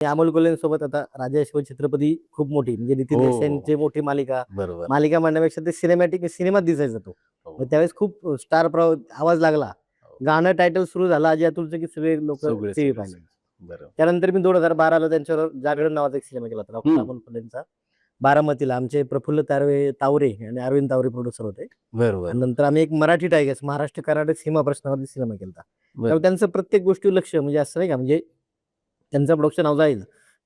अमोल कोल्हेंसोबत आता राजा यशवंत छत्रपती खूप मोठी म्हणजे नितीन हो, देसाईंची मोठी मालिका. बरोबर. मालिका म्हणण्यापेक्षा ते सिनेमात दिसायचा तो. हो. मग त्यावेळेस खूप स्टार आवाज लागला. हो. गाणं टायटल सुरू झालं अजय अतुलचं की सगळे लोक सगळे टीव्ही सगळे पाहिले. सगळे. बरोबर. त्यानंतर मी 2012ला त्यांच्यावर जागरण नावाचा एक सिनेमा केला होता डॉक्टर अमोल कोल्हेंचा. बारामतीला आमचे प्रफुल्ल तावरे आणि अरविंद तावरे प्रोड्युसर होते. बरोबर. आणि नंतर आम्ही एक मराठी टायगर्स महाराष्ट्र कर्नाटक सीमा प्रश्नावरती सिनेमा केला. बरं. त्यामुळे त्यांचं प्रत्येक गोष्टीवर लक्ष म्हणजे असं नाही का म्हणजे त्यांचं प्रोडक्शन हाऊस आहे.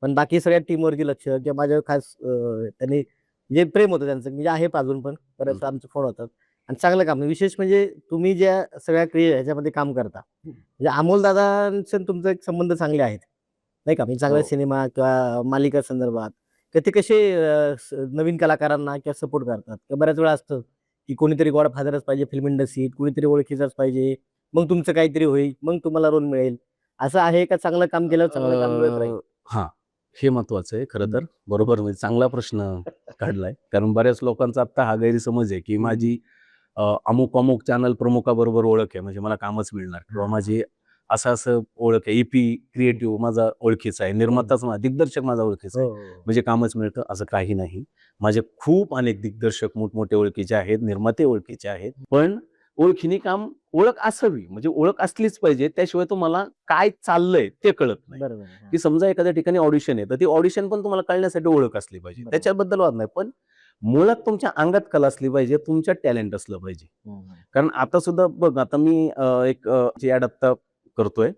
पण बाकी सगळ्या टीमवरती लक्ष किंवा माझ्यावर खास त्यांनी जे प्रेम होतं त्यांचं म्हणजे आहे अजून पण बरेच आमचे फोन होतात आणि चांगलं काम विशेष म्हणजे तुम्ही ज्या सगळ्या ह्याच्यामध्ये काम करता म्हणजे अमोल दादांचं तुमचं एक संबंध चांगले आहेत नाही का म्हणजे चांगला हो. सिनेमा किंवा मालिका संदर्भात ते कसे नवीन कलाकारांना किंवा सपोर्ट करतात किंवा बऱ्याच वेळा असतं की कोणीतरी गॉड फादरच पाहिजे फिल्म इंडस्ट्रीत कोणीतरी ओळखीचाच पाहिजे मग तुमचं काहीतरी होईल मग तुम्हाला रोल मिळेल असं आहे का चांगलं काम केलं चांगलं काम मिळत राहील. हां, हे महत्वाचं आहे खरं तर. बरोबर म्हणजे चांगला प्रश्न काढलाय. कारण बऱ्याच लोकांचा आता हा गैरसमज आहे, की माझी अमुक-अमुक चॅनल प्रमुखाबरोबर ओळख आहे, म्हणजे मला कामच मिळणार किंवा माझी असं-असं ओळख आहे. ए-पी क्रिएटिव्ह माझा ओळखीचा आहे, निर्माताच दिग्दर्शक माझा ओळखीचा आहे, म्हणजे कामच मिळतं असं काही नाही. माझे खूप अनेक दिग्दर्शक मोठमोठे ओळखीचे आहेत, निर्माते ओळखीचे आहेत. पण ओळखीने काम ओळख असावी, म्हणजे ओळख असलीच पाहिजे. त्याशिवाय तुम्हाला काय चाललंय ते कळत नाही. बरोबर की समजा एखाद्या ठिकाणी ऑडिशन आहे, तर ती ऑडिशन पण तुम्हाला कळण्यासाठी ओळख असली पाहिजे. त्याच्याबद्दल वाद नाही. पण मुळात तुमच्या अंगात कला असली पाहिजे, तुमच्यात टॅलेंट असलं पाहिजे. कारण आता सुद्धा बघ आता मी एक ॲड आत्ता करतोय.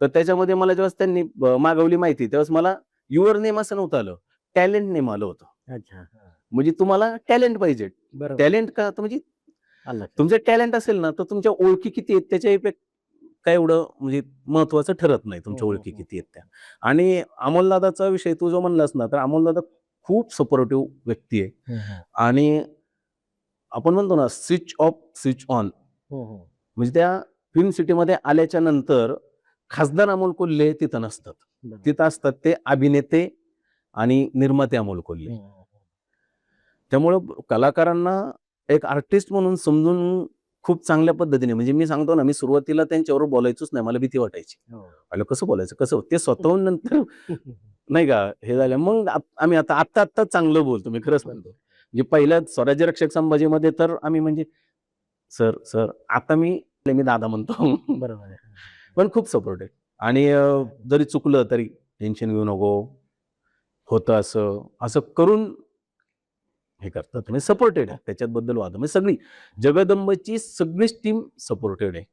तर त्याच्यामध्ये मला ज्यावेळेस त्यांनी मागवली माहिती, त्यावेळेस मला युअर नेम असं नव्हतं आलं. टॅलेंट नेम आलं होतं. अच्छा म्हणजे तुम्हाला टॅलेंट पाहिजे. टॅलेंट का तर म्हणजे तुमचं टॅलेंट असेल ना, तर तुमच्या ओळखी किती आहेत त्याच्या इफेक्ट काय एवढं म्हणजे महत्वाचं ठरत नाही तुमच्या ओळखी किती आहेत त्या. आणि अमोलदादाचा विषय तू जो म्हणलास ना, तर अमोलदादा खूप सपोर्टिव्ह व्यक्ती आहे. आणि आपण म्हणतो ना स्विच ऑफ, स्विच ऑन. म्हणजे त्या फिल्म सिटीमध्ये आल्याच्या नंतर खासदार अमोल कोल्हे तिथं नसतात. तिथं असतात ते अभिनेते आणि निर्माते अमोल कोल्हे. त्यामुळं कलाकारांना एक आर्टिस्ट म्हणून समजून खूप चांगल्या पद्धतीने म्हणजे मी सांगतो ना, मी सुरुवातीला त्यांच्याबरोबर बोलायचोच नाही. मला भीती वाटायची. अरे कसं बोलायचं? कसं? ते स्वतःहून नंतर नाही का हे झालं. मग आम्ही आत्ता चांगलं बोलतो. मी खरंच म्हणतो. म्हणजे पहिल्या स्वराज्य रक्षक संभाजीमध्ये तर आम्ही म्हणजे सर आता मी दादा म्हणतो. बरोबर आहे. पण खूप सपोर्ट आहे. आणि जरी चुकलं तरी टेन्शन घेऊ नको. होतं असं करून हे करतात. म्हणजे सपोर्टेड आहे. त्याच्याबद्दल वाद म्हणजे सगळी जगदंबची सगळीच टीम सपोर्टेड आहे.